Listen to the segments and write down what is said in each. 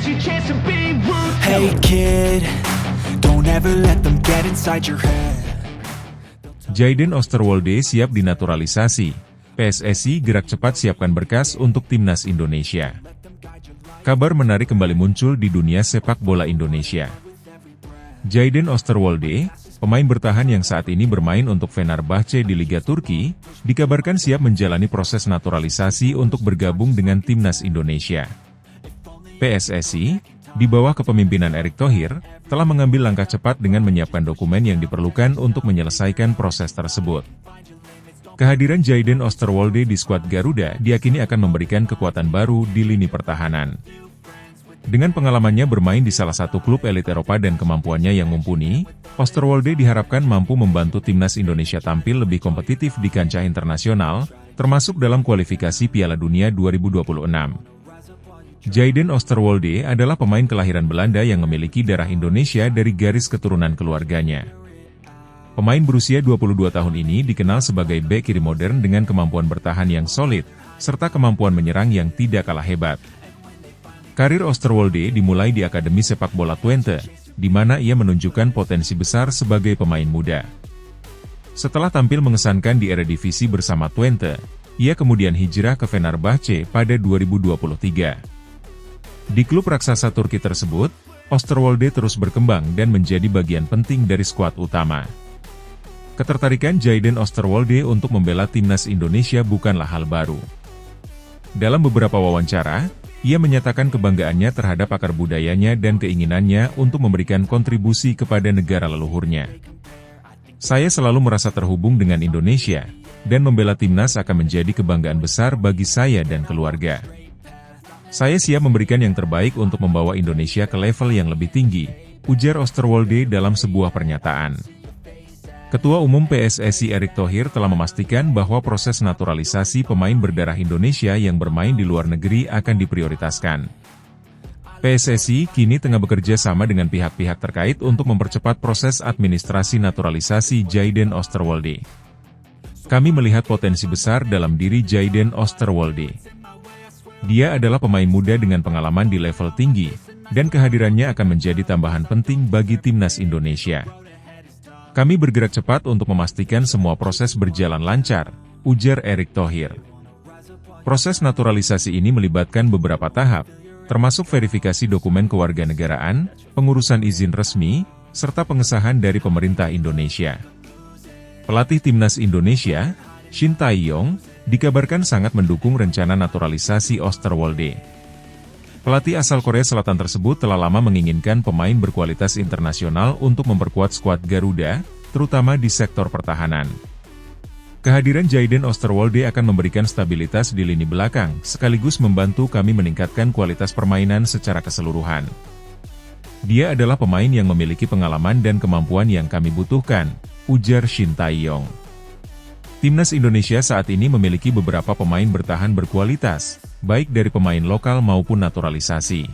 your chance to be ruthless. Hey kid, don't ever let them get inside your head. Jayden Oosterwolde siap dinaturalisasi. PSSI gerak cepat siapkan berkas untuk Timnas Indonesia. Kabar menarik kembali muncul di dunia sepak bola Indonesia. Jayden Oosterwolde, pemain bertahan yang saat ini bermain untuk Fenerbahce di Liga Turki, dikabarkan siap menjalani proses naturalisasi untuk bergabung dengan Timnas Indonesia. PSSI, di bawah kepemimpinan Erick Thohir, telah mengambil langkah cepat dengan menyiapkan dokumen yang diperlukan untuk menyelesaikan proses tersebut. Kehadiran Jayden Oosterwolde di skuad Garuda diyakini akan memberikan kekuatan baru di lini pertahanan. Dengan pengalamannya bermain di salah satu klub elit Eropa dan kemampuannya yang mumpuni, Oosterwolde diharapkan mampu membantu Timnas Indonesia tampil lebih kompetitif di kancah internasional, termasuk dalam kualifikasi Piala Dunia 2026. Jayden Oosterwolde adalah pemain kelahiran Belanda yang memiliki darah Indonesia dari garis keturunan keluarganya. Pemain berusia 22 tahun ini dikenal sebagai bek kiri modern dengan kemampuan bertahan yang solid, serta kemampuan menyerang yang tidak kalah hebat. Karir Oosterwolde dimulai di Akademi Sepak Bola Twente, di mana ia menunjukkan potensi besar sebagai pemain muda. Setelah tampil mengesankan di Eredivisie bersama Twente, ia kemudian hijrah ke Fenerbahce pada 2023. Di klub raksasa Turki tersebut, Oosterwolde terus berkembang dan menjadi bagian penting dari skuad utama. Ketertarikan Jayden Oosterwolde untuk membela Timnas Indonesia bukanlah hal baru. Dalam beberapa wawancara, ia menyatakan kebanggaannya terhadap akar budayanya dan keinginannya untuk memberikan kontribusi kepada negara leluhurnya. Saya selalu merasa terhubung dengan Indonesia, dan membela Timnas akan menjadi kebanggaan besar bagi saya dan keluarga. Saya siap memberikan yang terbaik untuk membawa Indonesia ke level yang lebih tinggi, ujar Oosterwolde dalam sebuah pernyataan. Ketua Umum PSSI Erick Thohir telah memastikan bahwa proses naturalisasi pemain berdarah Indonesia yang bermain di luar negeri akan diprioritaskan. PSSI kini tengah bekerja sama dengan pihak-pihak terkait untuk mempercepat proses administrasi naturalisasi Jayden Oosterwolde. Kami melihat potensi besar dalam diri Jayden Oosterwolde. Dia adalah pemain muda dengan pengalaman di level tinggi, dan kehadirannya akan menjadi tambahan penting bagi Timnas Indonesia. Kami bergerak cepat untuk memastikan semua proses berjalan lancar, ujar Erick Thohir. Proses naturalisasi ini melibatkan beberapa tahap, termasuk verifikasi dokumen kewarganegaraan, pengurusan izin resmi, serta pengesahan dari pemerintah Indonesia. Pelatih Timnas Indonesia, Shin Tae-yong, dikabarkan sangat mendukung rencana naturalisasi Oosterwolde. Pelatih asal Korea Selatan tersebut telah lama menginginkan pemain berkualitas internasional untuk memperkuat skuad Garuda, terutama di sektor pertahanan. Kehadiran Jayden Oosterwolde akan memberikan stabilitas di lini belakang, sekaligus membantu kami meningkatkan kualitas permainan secara keseluruhan. Dia adalah pemain yang memiliki pengalaman dan kemampuan yang kami butuhkan, ujar Shin Tae-yong. Timnas Indonesia saat ini memiliki beberapa pemain bertahan berkualitas, baik dari pemain lokal maupun naturalisasi.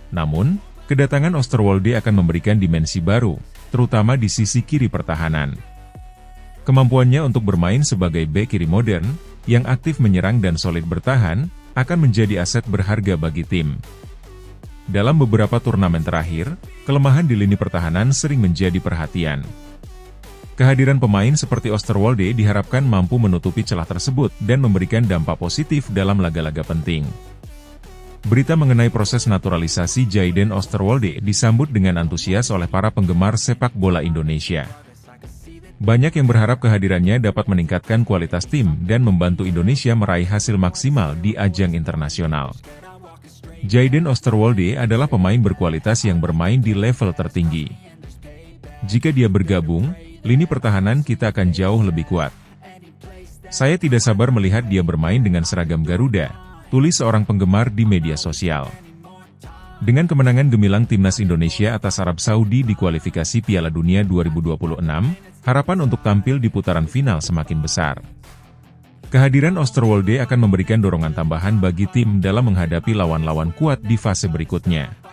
Namun, kedatangan Oosterwolde akan memberikan dimensi baru, terutama di sisi kiri pertahanan. Kemampuannya untuk bermain sebagai bek kiri modern, yang aktif menyerang dan solid bertahan, akan menjadi aset berharga bagi tim. Dalam beberapa turnamen terakhir, kelemahan di lini pertahanan sering menjadi perhatian. Kehadiran pemain seperti Oosterwolde diharapkan mampu menutupi celah tersebut dan memberikan dampak positif dalam laga-laga penting. Berita mengenai proses naturalisasi Jayden Oosterwolde disambut dengan antusias oleh para penggemar sepak bola Indonesia. Banyak yang berharap kehadirannya dapat meningkatkan kualitas tim dan membantu Indonesia meraih hasil maksimal di ajang internasional. Jayden Oosterwolde adalah pemain berkualitas yang bermain di level tertinggi. Jika dia bergabung, lini pertahanan kita akan jauh lebih kuat. Saya tidak sabar melihat dia bermain dengan seragam Garuda, tulis seorang penggemar di media sosial. Dengan kemenangan gemilang Timnas Indonesia atas Arab Saudi di kualifikasi Piala Dunia 2026, harapan untuk tampil di putaran final semakin besar. Kehadiran Oosterwolde akan memberikan dorongan tambahan bagi tim dalam menghadapi lawan-lawan kuat di fase berikutnya.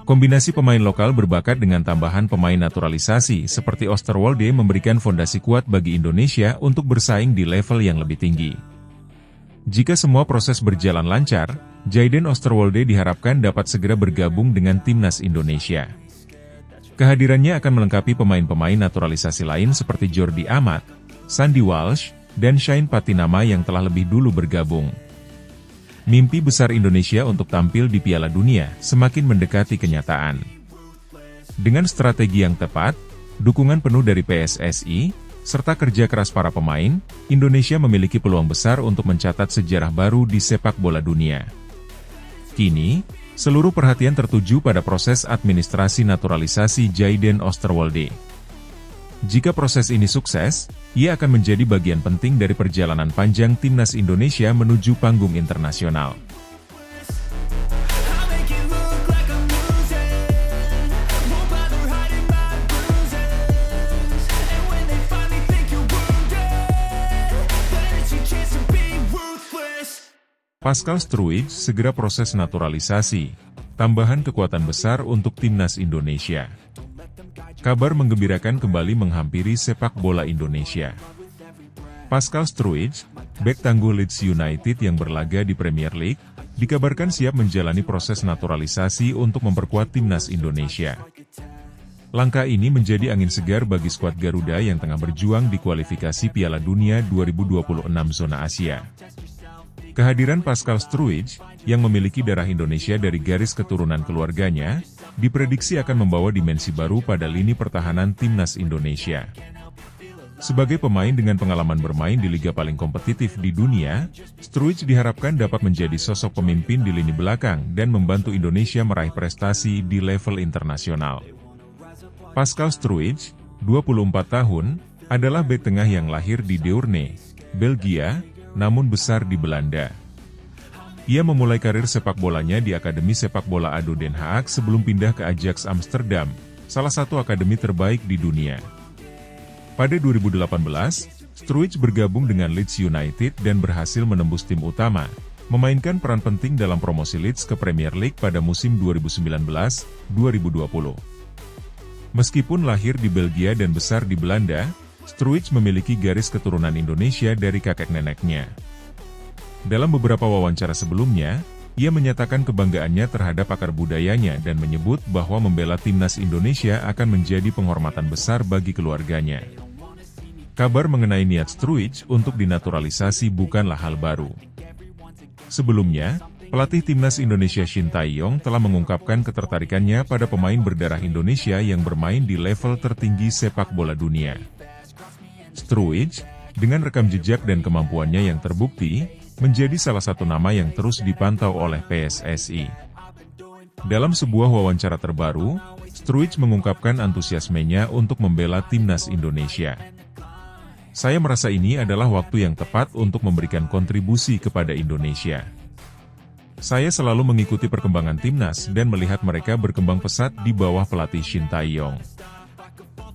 Kombinasi pemain lokal berbakat dengan tambahan pemain naturalisasi seperti Oosterwolde memberikan fondasi kuat bagi Indonesia untuk bersaing di level yang lebih tinggi. Jika semua proses berjalan lancar, Jayden Osterwolde diharapkan dapat segera bergabung dengan timnas Indonesia. Kehadirannya akan melengkapi pemain-pemain naturalisasi lain seperti Jordi Amat, Sandy Walsh, dan Shane Patinama yang telah lebih dulu bergabung. Mimpi besar Indonesia untuk tampil di Piala Dunia semakin mendekati kenyataan. Dengan strategi yang tepat, dukungan penuh dari PSSI, serta kerja keras para pemain, Indonesia memiliki peluang besar untuk mencatat sejarah baru di sepak bola dunia. Kini, seluruh perhatian tertuju pada proses administrasi naturalisasi Jayden Osterwolde. Jika proses ini sukses, ia akan menjadi bagian penting dari perjalanan panjang timnas Indonesia menuju panggung internasional. Pascal Struijk segera proses naturalisasi, tambahan kekuatan besar untuk timnas Indonesia. Kabar menggembirakan kembali menghampiri sepak bola Indonesia. Pascal Struijk, bek tangguh Leeds United yang berlaga di Premier League, dikabarkan siap menjalani proses naturalisasi untuk memperkuat timnas Indonesia. Langkah ini menjadi angin segar bagi skuad Garuda yang tengah berjuang di kualifikasi Piala Dunia 2026 zona Asia. Kehadiran Pascal Struijk, yang memiliki darah Indonesia dari garis keturunan keluarganya, diprediksi akan membawa dimensi baru pada lini pertahanan timnas Indonesia. Sebagai pemain dengan pengalaman bermain di liga paling kompetitif di dunia, Struijk diharapkan dapat menjadi sosok pemimpin di lini belakang dan membantu Indonesia meraih prestasi di level internasional. Pascal Struijk, 24 tahun, adalah bek tengah yang lahir di Deurne, Belgia, namun besar di Belanda. Ia memulai karir sepak bolanya di Akademi Sepak Bola ADO Den Haag sebelum pindah ke Ajax Amsterdam, salah satu akademi terbaik di dunia. Pada 2018, Struijk bergabung dengan Leeds United dan berhasil menembus tim utama, memainkan peran penting dalam promosi Leeds ke Premier League pada musim 2019-2020. Meskipun lahir di Belgia dan besar di Belanda, Struijk memiliki garis keturunan Indonesia dari kakek neneknya. Dalam beberapa wawancara sebelumnya, ia menyatakan kebanggaannya terhadap akar budayanya dan menyebut bahwa membela timnas Indonesia akan menjadi penghormatan besar bagi keluarganya. Kabar mengenai niat Struijk untuk dinaturalisasi bukanlah hal baru. Sebelumnya, pelatih timnas Indonesia Shin Tae-yong telah mengungkapkan ketertarikannya pada pemain berdarah Indonesia yang bermain di level tertinggi sepak bola dunia. Struijk, dengan rekam jejak dan kemampuannya yang terbukti, menjadi salah satu nama yang terus dipantau oleh PSSI. Dalam sebuah wawancara terbaru, Struijk mengungkapkan antusiasmenya untuk membela timnas Indonesia. Saya merasa ini adalah waktu yang tepat untuk memberikan kontribusi kepada Indonesia. Saya selalu mengikuti perkembangan timnas dan melihat mereka berkembang pesat di bawah pelatih Shin Tae-yong.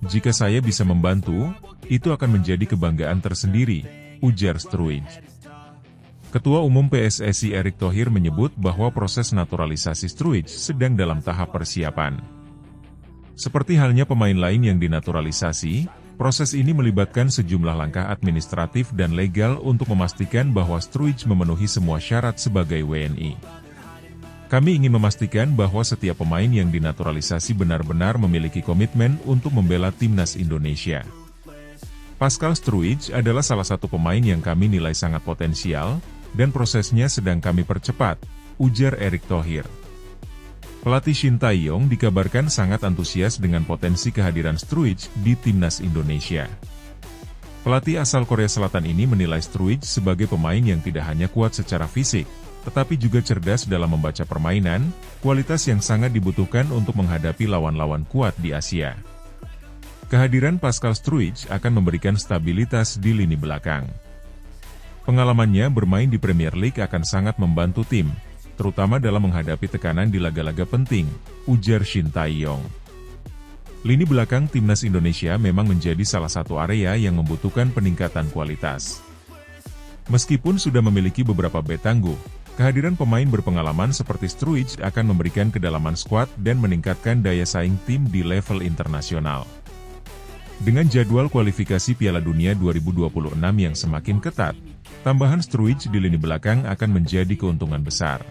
Jika saya bisa membantu, itu akan menjadi kebanggaan tersendiri, ujar Struijk. Ketua Umum PSSI Erick Thohir menyebut bahwa proses naturalisasi Struijk sedang dalam tahap persiapan. Seperti halnya pemain lain yang dinaturalisasi, proses ini melibatkan sejumlah langkah administratif dan legal untuk memastikan bahwa Struijk memenuhi semua syarat sebagai WNI. Kami ingin memastikan bahwa setiap pemain yang dinaturalisasi benar-benar memiliki komitmen untuk membela timnas Indonesia. Pascal Struijk adalah salah satu pemain yang kami nilai sangat potensial, dan prosesnya sedang kami percepat, ujar Erick Thohir. Pelatih Shin Tae-yong dikabarkan sangat antusias dengan potensi kehadiran Struijk di timnas Indonesia. Pelatih asal Korea Selatan ini menilai Struijk sebagai pemain yang tidak hanya kuat secara fisik, tetapi juga cerdas dalam membaca permainan, kualitas yang sangat dibutuhkan untuk menghadapi lawan-lawan kuat di Asia. Kehadiran Pascal Struijk akan memberikan stabilitas di lini belakang. Pengalamannya bermain di Premier League akan sangat membantu tim, terutama dalam menghadapi tekanan di laga-laga penting, ujar Shin Tae-yong. Lini belakang timnas Indonesia memang menjadi salah satu area yang membutuhkan peningkatan kualitas. Meskipun sudah memiliki beberapa bek tangguh, kehadiran pemain berpengalaman seperti Struijk akan memberikan kedalaman skuad dan meningkatkan daya saing tim di level internasional. Dengan jadwal kualifikasi Piala Dunia 2026 yang semakin ketat, tambahan Struijk di lini belakang akan menjadi keuntungan besar.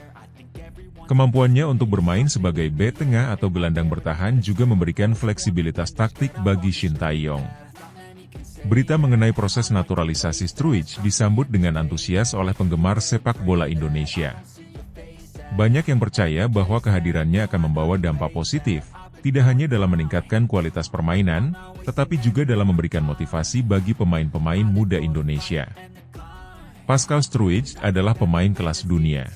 Kemampuannya untuk bermain sebagai bek tengah atau gelandang bertahan juga memberikan fleksibilitas taktik bagi Shin Tae-yong. Berita mengenai proses naturalisasi Struijk disambut dengan antusias oleh penggemar sepak bola Indonesia. Banyak yang percaya bahwa kehadirannya akan membawa dampak positif, tidak hanya dalam meningkatkan kualitas permainan, tetapi juga dalam memberikan motivasi bagi pemain-pemain muda Indonesia. Pascal Struijk adalah pemain kelas dunia.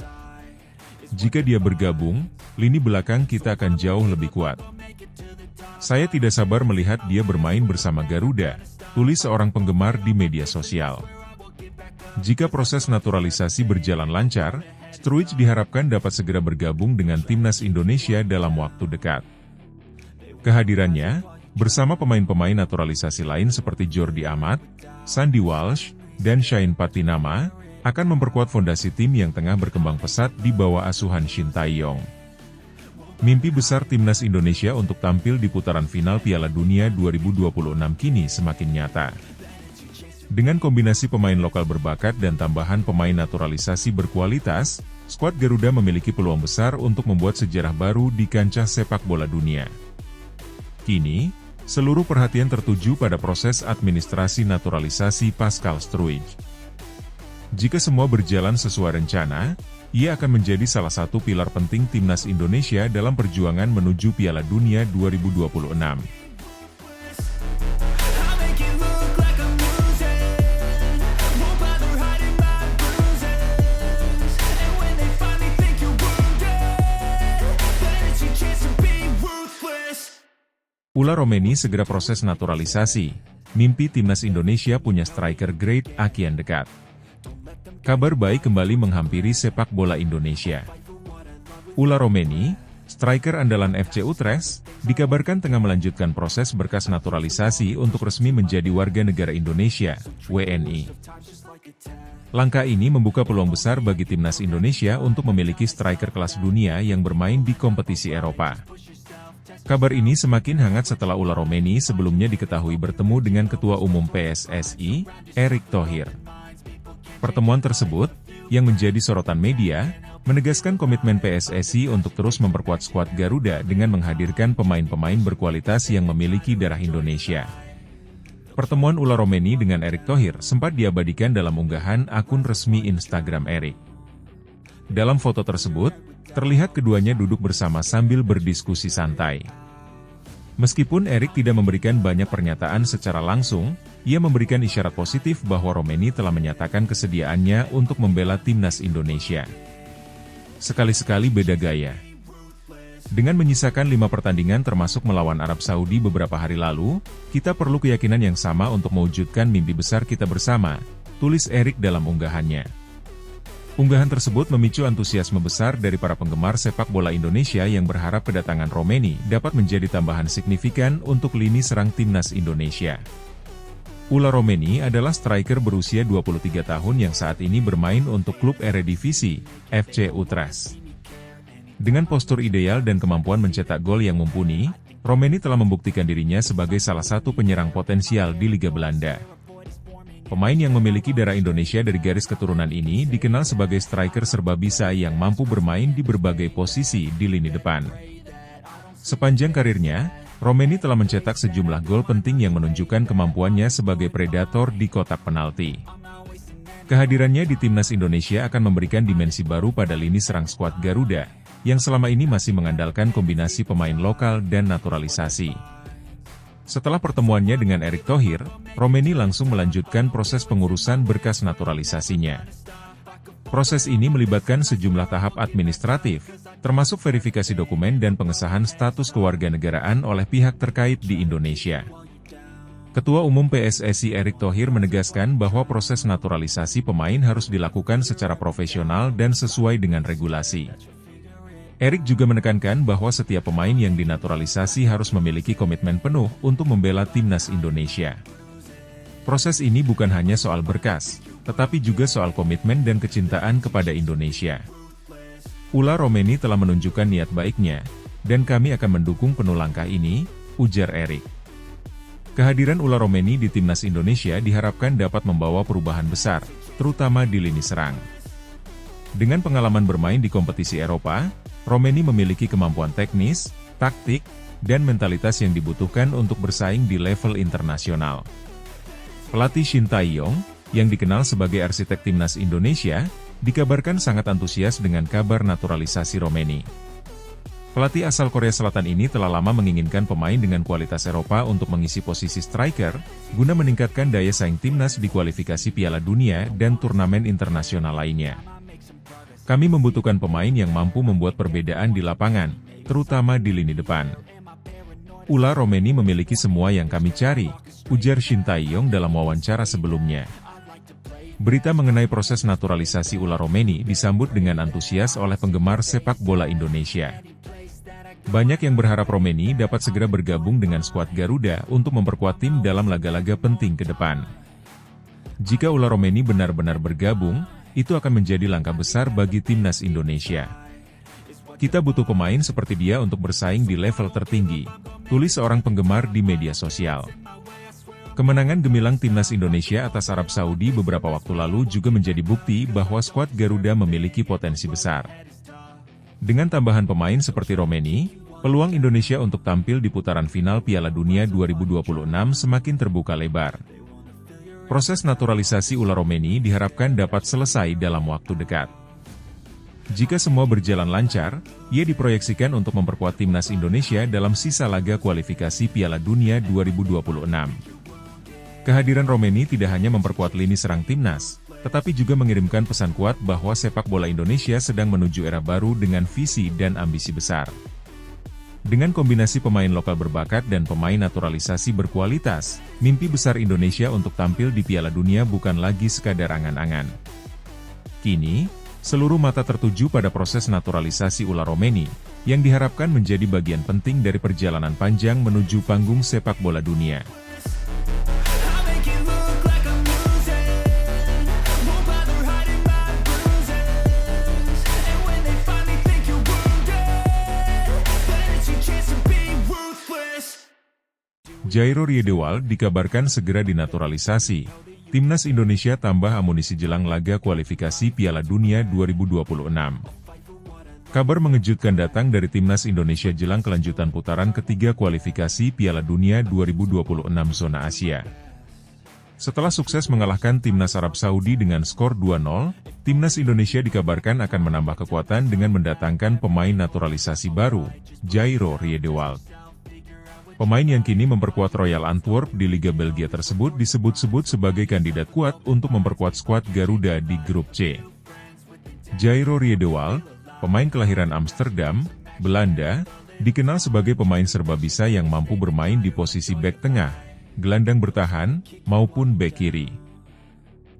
Jika dia bergabung, lini belakang kita akan jauh lebih kuat. Saya tidak sabar melihat dia bermain bersama Garuda, tulis seorang penggemar di media sosial. Jika proses naturalisasi berjalan lancar, Struijk diharapkan dapat segera bergabung dengan timnas Indonesia dalam waktu dekat. Kehadirannya, bersama pemain-pemain naturalisasi lain seperti Jordi Amat, Sandy Walsh, dan Shane Patinama, akan memperkuat fondasi tim yang tengah berkembang pesat di bawah asuhan Shin Tae-yong. Mimpi besar timnas Indonesia untuk tampil di putaran final Piala Dunia 2026 kini semakin nyata. Dengan kombinasi pemain lokal berbakat dan tambahan pemain naturalisasi berkualitas, skuad Garuda memiliki peluang besar untuk membuat sejarah baru di kancah sepak bola dunia. Kini, seluruh perhatian tertuju pada proses administrasi naturalisasi Pascal Struijk. Jika semua berjalan sesuai rencana, ia akan menjadi salah satu pilar penting timnas Indonesia dalam perjuangan menuju Piala Dunia 2026. Ula Romeni segera proses naturalisasi. Mimpi timnas Indonesia punya striker grade A kian dekat. Kabar baik kembali menghampiri sepak bola Indonesia. Ula Romeni, striker andalan FC Utrecht, dikabarkan tengah melanjutkan proses berkas naturalisasi untuk resmi menjadi warga negara Indonesia, WNI. Langkah ini membuka peluang besar bagi timnas Indonesia untuk memiliki striker kelas dunia yang bermain di kompetisi Eropa. Kabar ini semakin hangat setelah Ula Romeni sebelumnya diketahui bertemu dengan Ketua Umum PSSI, Erick Thohir. Pertemuan tersebut, yang menjadi sorotan media, menegaskan komitmen PSSI untuk terus memperkuat skuad Garuda dengan menghadirkan pemain-pemain berkualitas yang memiliki darah Indonesia. Pertemuan Ula Romeni dengan Erick Thohir sempat diabadikan dalam unggahan akun resmi Instagram Erick. Dalam foto tersebut, terlihat keduanya duduk bersama sambil berdiskusi santai. Meskipun Erick tidak memberikan banyak pernyataan secara langsung, ia memberikan isyarat positif bahwa Romeni telah menyatakan kesediaannya untuk membela timnas Indonesia. Sekali-sekali beda gaya. Dengan menyisakan 5 pertandingan termasuk melawan Arab Saudi beberapa hari lalu, kita perlu keyakinan yang sama untuk mewujudkan mimpi besar kita bersama, tulis Erick dalam unggahannya. Unggahan tersebut memicu antusiasme besar dari para penggemar sepak bola Indonesia yang berharap kedatangan Romeni dapat menjadi tambahan signifikan untuk lini serang timnas Indonesia. Ula Romeni adalah striker berusia 23 tahun yang saat ini bermain untuk klub Eredivisie, FC Utrecht. Dengan postur ideal dan kemampuan mencetak gol yang mumpuni, Romeni telah membuktikan dirinya sebagai salah satu penyerang potensial di Liga Belanda. Pemain yang memiliki darah Indonesia dari garis keturunan ini dikenal sebagai striker serba bisa yang mampu bermain di berbagai posisi di lini depan. Sepanjang karirnya, Romeni telah mencetak sejumlah gol penting yang menunjukkan kemampuannya sebagai predator di kotak penalti. Kehadirannya di timnas Indonesia akan memberikan dimensi baru pada lini serang skuad Garuda, yang selama ini masih mengandalkan kombinasi pemain lokal dan naturalisasi. Setelah pertemuannya dengan Erick Thohir, Romeni langsung melanjutkan proses pengurusan berkas naturalisasinya. Proses ini melibatkan sejumlah tahap administratif, termasuk verifikasi dokumen dan pengesahan status kewarganegaraan oleh pihak terkait di Indonesia. Ketua Umum PSSI Erick Thohir menegaskan bahwa proses naturalisasi pemain harus dilakukan secara profesional dan sesuai dengan regulasi. Erick juga menekankan bahwa setiap pemain yang dinaturalisasi harus memiliki komitmen penuh untuk membela timnas Indonesia. Proses ini bukan hanya soal berkas, tetapi juga soal komitmen dan kecintaan kepada Indonesia. Ula Romeni telah menunjukkan niat baiknya, dan kami akan mendukung penuh langkah ini, ujar Erick. Kehadiran Ula Romeni di timnas Indonesia diharapkan dapat membawa perubahan besar, terutama di lini serang. Dengan pengalaman bermain di kompetisi Eropa, Romeni memiliki kemampuan teknis, taktik, dan mentalitas yang dibutuhkan untuk bersaing di level internasional. Pelatih Shin Tae-yong, yang dikenal sebagai arsitek timnas Indonesia, dikabarkan sangat antusias dengan kabar naturalisasi Romeni. Pelatih asal Korea Selatan ini telah lama menginginkan pemain dengan kualitas Eropa untuk mengisi posisi striker, guna meningkatkan daya saing timnas di kualifikasi Piala Dunia dan turnamen internasional lainnya. Kami membutuhkan pemain yang mampu membuat perbedaan di lapangan, terutama di lini depan. Ula Romeni memiliki semua yang kami cari, ujar Shin Tae-yong dalam wawancara sebelumnya. Berita mengenai proses naturalisasi Ula Romeni disambut dengan antusias oleh penggemar sepak bola Indonesia. Banyak yang berharap Romeni dapat segera bergabung dengan skuad Garuda untuk memperkuat tim dalam laga-laga penting ke depan. Jika Ula Romeni benar-benar bergabung, itu akan menjadi langkah besar bagi timnas Indonesia. Kita butuh pemain seperti dia untuk bersaing di level tertinggi, tulis seorang penggemar di media sosial. Kemenangan gemilang timnas Indonesia atas Arab Saudi beberapa waktu lalu juga menjadi bukti bahwa skuad Garuda memiliki potensi besar. Dengan tambahan pemain seperti Romeni, peluang Indonesia untuk tampil di putaran final Piala Dunia 2026 semakin terbuka lebar. Proses naturalisasi Ula Romeni diharapkan dapat selesai dalam waktu dekat. Jika semua berjalan lancar, ia diproyeksikan untuk memperkuat timnas Indonesia dalam sisa laga kualifikasi Piala Dunia 2026. Kehadiran Romeni tidak hanya memperkuat lini serang timnas, tetapi juga mengirimkan pesan kuat bahwa sepak bola Indonesia sedang menuju era baru dengan visi dan ambisi besar. Dengan kombinasi pemain lokal berbakat dan pemain naturalisasi berkualitas, mimpi besar Indonesia untuk tampil di Piala Dunia bukan lagi sekadar angan-angan. Kini, seluruh mata tertuju pada proses naturalisasi Ula Romeni, yang diharapkan menjadi bagian penting dari perjalanan panjang menuju panggung sepak bola dunia. Jairo Riedewald dikabarkan segera dinaturalisasi. Timnas Indonesia tambah amunisi jelang laga kualifikasi Piala Dunia 2026. Kabar mengejutkan datang dari Timnas Indonesia jelang kelanjutan putaran ketiga kualifikasi Piala Dunia 2026 zona Asia. Setelah sukses mengalahkan Timnas Arab Saudi dengan skor 2-0, Timnas Indonesia dikabarkan akan menambah kekuatan dengan mendatangkan pemain naturalisasi baru, Jairo Riedewald. Pemain yang kini memperkuat Royal Antwerp di Liga Belgia tersebut disebut-sebut sebagai kandidat kuat untuk memperkuat skuad Garuda di grup C. Jairo Riedewald, pemain kelahiran Amsterdam, Belanda, dikenal sebagai pemain serbabisa yang mampu bermain di posisi bek tengah, gelandang bertahan, maupun bek kiri.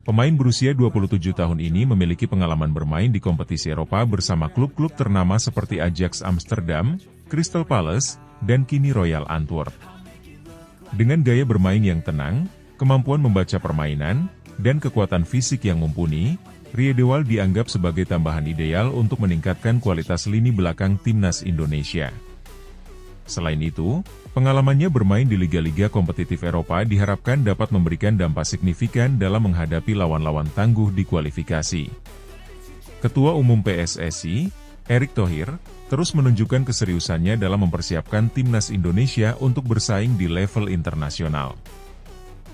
Pemain berusia 27 tahun ini memiliki pengalaman bermain di kompetisi Eropa bersama klub-klub ternama seperti Ajax Amsterdam, Crystal Palace, dan kini Royal Antwerp. Dengan gaya bermain yang tenang, kemampuan membaca permainan, dan kekuatan fisik yang mumpuni, Riedewald dianggap sebagai tambahan ideal untuk meningkatkan kualitas lini belakang timnas Indonesia. Selain itu, pengalamannya bermain di liga-liga kompetitif Eropa diharapkan dapat memberikan dampak signifikan dalam menghadapi lawan-lawan tangguh di kualifikasi. Ketua Umum PSSI, Erick Thohir, terus menunjukkan keseriusannya dalam mempersiapkan timnas Indonesia untuk bersaing di level internasional.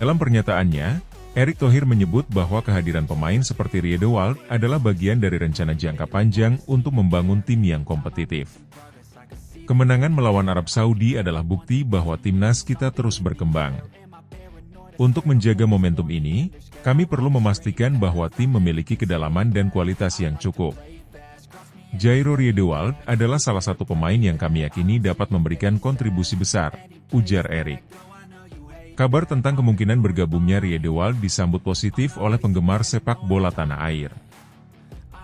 Dalam pernyataannya, Erick Thohir menyebut bahwa kehadiran pemain seperti Riedewald adalah bagian dari rencana jangka panjang untuk membangun tim yang kompetitif. Kemenangan melawan Arab Saudi adalah bukti bahwa timnas kita terus berkembang. Untuk menjaga momentum ini, kami perlu memastikan bahwa tim memiliki kedalaman dan kualitas yang cukup. Jairo Riedewald adalah salah satu pemain yang kami yakini dapat memberikan kontribusi besar, ujar Erick. Kabar tentang kemungkinan bergabungnya Riedewald disambut positif oleh penggemar sepak bola tanah air.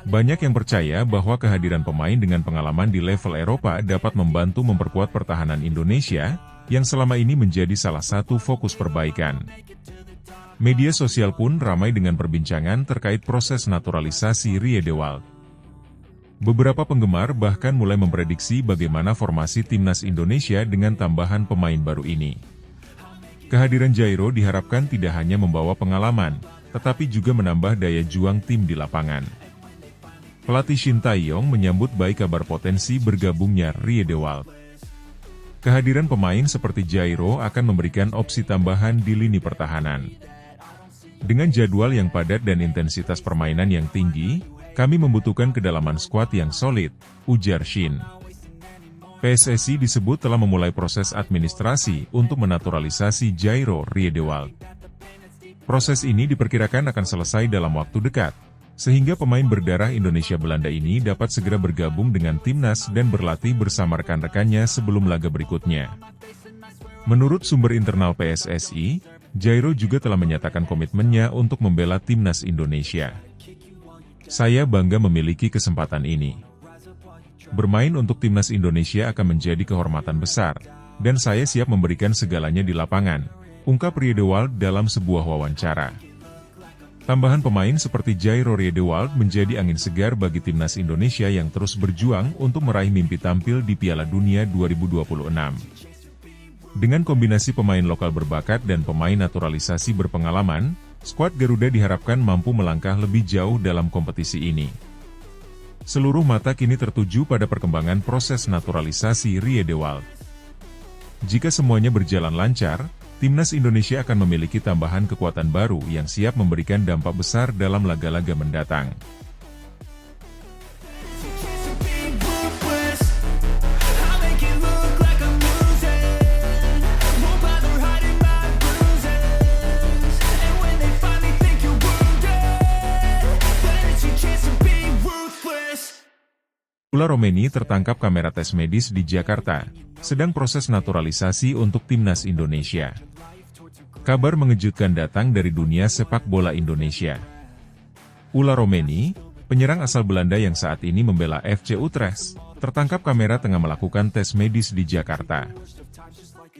Banyak yang percaya bahwa kehadiran pemain dengan pengalaman di level Eropa dapat membantu memperkuat pertahanan Indonesia, yang selama ini menjadi salah satu fokus perbaikan. Media sosial pun ramai dengan perbincangan terkait proses naturalisasi Riedewald. Beberapa penggemar bahkan mulai memprediksi bagaimana formasi timnas Indonesia dengan tambahan pemain baru ini. Kehadiran Jairo diharapkan tidak hanya membawa pengalaman, tetapi juga menambah daya juang tim di lapangan. Pelatih Shin Tae-yong menyambut baik kabar potensi bergabungnya Riedewald. Kehadiran pemain seperti Jairo akan memberikan opsi tambahan di lini pertahanan. Dengan jadwal yang padat dan intensitas permainan yang tinggi, kami membutuhkan kedalaman skuad yang solid, ujar Shin. PSSI disebut telah memulai proses administrasi untuk menaturalisasi Jairo Riedewald. Proses ini diperkirakan akan selesai dalam waktu dekat, sehingga pemain berdarah Indonesia Belanda ini dapat segera bergabung dengan timnas dan berlatih bersama rekan-rekannya sebelum laga berikutnya. Menurut sumber internal PSSI, Jairo juga telah menyatakan komitmennya untuk membela timnas Indonesia. Saya bangga memiliki kesempatan ini. Bermain untuk timnas Indonesia akan menjadi kehormatan besar, dan saya siap memberikan segalanya di lapangan, ungkap Riedewald dalam sebuah wawancara. Tambahan pemain seperti Jairo Riedewald menjadi angin segar bagi timnas Indonesia yang terus berjuang untuk meraih mimpi tampil di Piala Dunia 2026. Dengan kombinasi pemain lokal berbakat dan pemain naturalisasi berpengalaman, skuad Garuda diharapkan mampu melangkah lebih jauh dalam kompetisi ini. Seluruh mata kini tertuju pada perkembangan proses naturalisasi Riedewald. Jika semuanya berjalan lancar, timnas Indonesia akan memiliki tambahan kekuatan baru yang siap memberikan dampak besar dalam laga-laga mendatang. Ula Romeni tertangkap kamera tes medis di Jakarta, sedang proses naturalisasi untuk timnas Indonesia. Kabar mengejutkan datang dari dunia sepak bola Indonesia. Ula Romeni, penyerang asal Belanda yang saat ini membela FC Utrecht, tertangkap kamera tengah melakukan tes medis di Jakarta.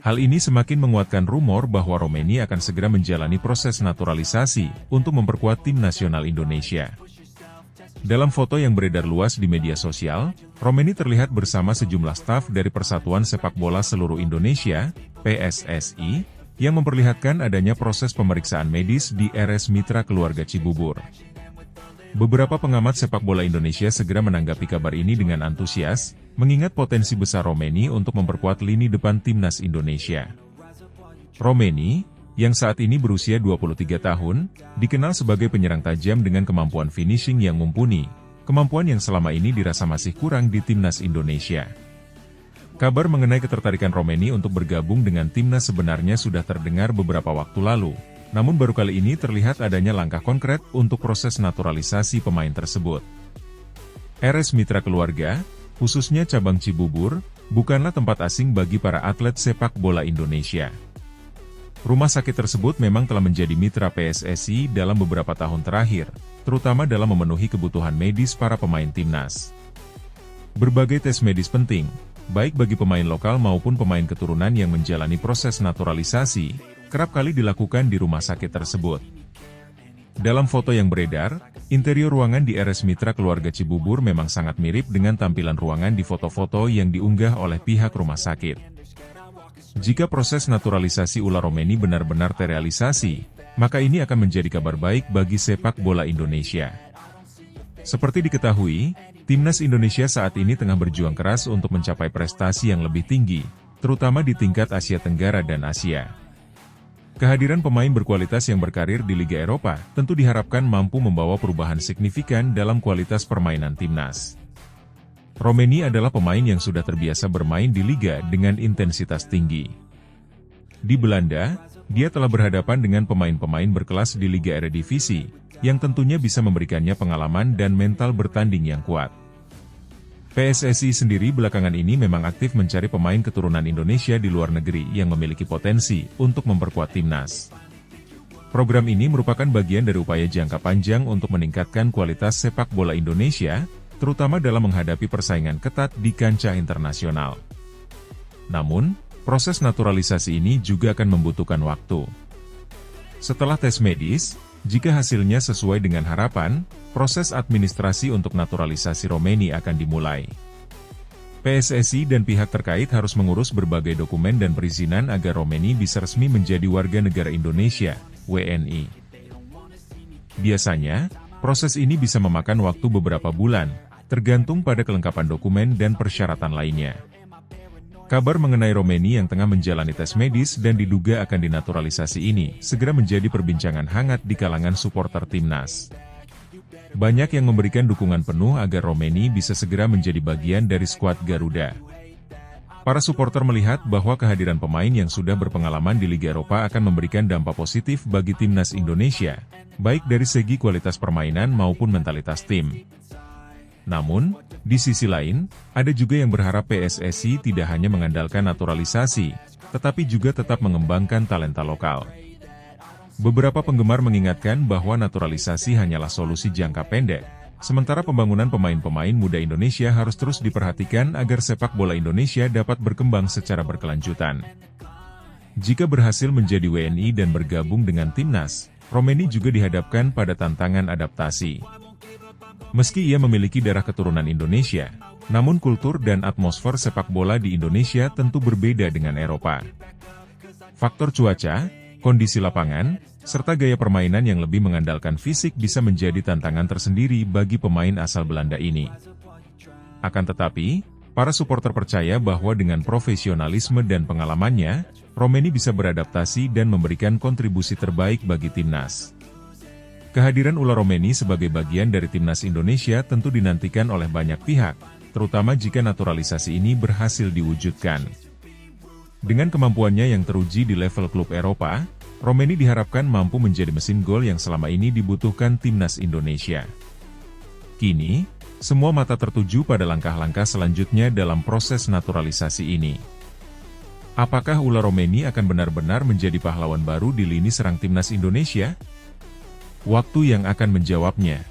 Hal ini semakin menguatkan rumor bahwa Romeni akan segera menjalani proses naturalisasi untuk memperkuat tim nasional Indonesia. Dalam foto yang beredar luas di media sosial, Romeni terlihat bersama sejumlah staf dari Persatuan Sepak Bola Seluruh Indonesia, PSSI, yang memperlihatkan adanya proses pemeriksaan medis di RS Mitra Keluarga Cibubur. Beberapa pengamat sepak bola Indonesia segera menanggapi kabar ini dengan antusias, mengingat potensi besar Romeni untuk memperkuat lini depan timnas Indonesia. Romeni, yang saat ini berusia 23 tahun, dikenal sebagai penyerang tajam dengan kemampuan finishing yang mumpuni, kemampuan yang selama ini dirasa masih kurang di timnas Indonesia. Kabar mengenai ketertarikan Romeni untuk bergabung dengan timnas sebenarnya sudah terdengar beberapa waktu lalu, namun baru kali ini terlihat adanya langkah konkret untuk proses naturalisasi pemain tersebut. RS Mitra Keluarga, khususnya cabang Cibubur, bukanlah tempat asing bagi para atlet sepak bola Indonesia. Rumah sakit tersebut memang telah menjadi mitra PSSI dalam beberapa tahun terakhir, terutama dalam memenuhi kebutuhan medis para pemain timnas. Berbagai tes medis penting, baik bagi pemain lokal maupun pemain keturunan yang menjalani proses naturalisasi, kerap kali dilakukan di rumah sakit tersebut. Dalam foto yang beredar, interior ruangan di RS Mitra Keluarga Cibubur memang sangat mirip dengan tampilan ruangan di foto-foto yang diunggah oleh pihak rumah sakit. Jika proses naturalisasi Ula Romeni benar-benar terrealisasi, maka ini akan menjadi kabar baik bagi sepak bola Indonesia. Seperti diketahui, timnas Indonesia saat ini tengah berjuang keras untuk mencapai prestasi yang lebih tinggi, terutama di tingkat Asia Tenggara dan Asia. Kehadiran pemain berkualitas yang berkarir di Liga Eropa tentu diharapkan mampu membawa perubahan signifikan dalam kualitas permainan timnas. Romeni adalah pemain yang sudah terbiasa bermain di liga dengan intensitas tinggi. Di Belanda, dia telah berhadapan dengan pemain-pemain berkelas di Liga Eredivisie, yang tentunya bisa memberikannya pengalaman dan mental bertanding yang kuat. PSSI sendiri belakangan ini memang aktif mencari pemain keturunan Indonesia di luar negeri yang memiliki potensi untuk memperkuat timnas. Program ini merupakan bagian dari upaya jangka panjang untuk meningkatkan kualitas sepak bola Indonesia, terutama dalam menghadapi persaingan ketat di kancah internasional. Namun, proses naturalisasi ini juga akan membutuhkan waktu. Setelah tes medis, jika hasilnya sesuai dengan harapan, proses administrasi untuk naturalisasi Romeni akan dimulai. PSSI dan pihak terkait harus mengurus berbagai dokumen dan perizinan agar Romeni bisa resmi menjadi warga negara Indonesia, WNI. Biasanya, proses ini bisa memakan waktu beberapa bulan, tergantung pada kelengkapan dokumen dan persyaratan lainnya. Kabar mengenai Romeni yang tengah menjalani tes medis dan diduga akan dinaturalisasi ini, segera menjadi perbincangan hangat di kalangan supporter timnas. Banyak yang memberikan dukungan penuh agar Romeni bisa segera menjadi bagian dari skuad Garuda. Para supporter melihat bahwa kehadiran pemain yang sudah berpengalaman di Liga Eropa akan memberikan dampak positif bagi timnas Indonesia, baik dari segi kualitas permainan maupun mentalitas tim. Namun, di sisi lain, ada juga yang berharap PSSI tidak hanya mengandalkan naturalisasi, tetapi juga tetap mengembangkan talenta lokal. Beberapa penggemar mengingatkan bahwa naturalisasi hanyalah solusi jangka pendek, sementara pembangunan pemain-pemain muda Indonesia harus terus diperhatikan agar sepak bola Indonesia dapat berkembang secara berkelanjutan. Jika berhasil menjadi WNI dan bergabung dengan timnas, Romeni juga dihadapkan pada tantangan adaptasi. Meski ia memiliki darah keturunan Indonesia, namun kultur dan atmosfer sepak bola di Indonesia tentu berbeda dengan Eropa. Faktor cuaca, kondisi lapangan, serta gaya permainan yang lebih mengandalkan fisik bisa menjadi tantangan tersendiri bagi pemain asal Belanda ini. Akan tetapi, para supporter percaya bahwa dengan profesionalisme dan pengalamannya, Romeni bisa beradaptasi dan memberikan kontribusi terbaik bagi timnas. Kehadiran Ula Romeni sebagai bagian dari timnas Indonesia tentu dinantikan oleh banyak pihak, terutama jika naturalisasi ini berhasil diwujudkan. Dengan kemampuannya yang teruji di level klub Eropa, Romeni diharapkan mampu menjadi mesin gol yang selama ini dibutuhkan timnas Indonesia. Kini, semua mata tertuju pada langkah-langkah selanjutnya dalam proses naturalisasi ini. Apakah Ula Romeni akan benar-benar menjadi pahlawan baru di lini serang timnas Indonesia? Waktu yang akan menjawabnya.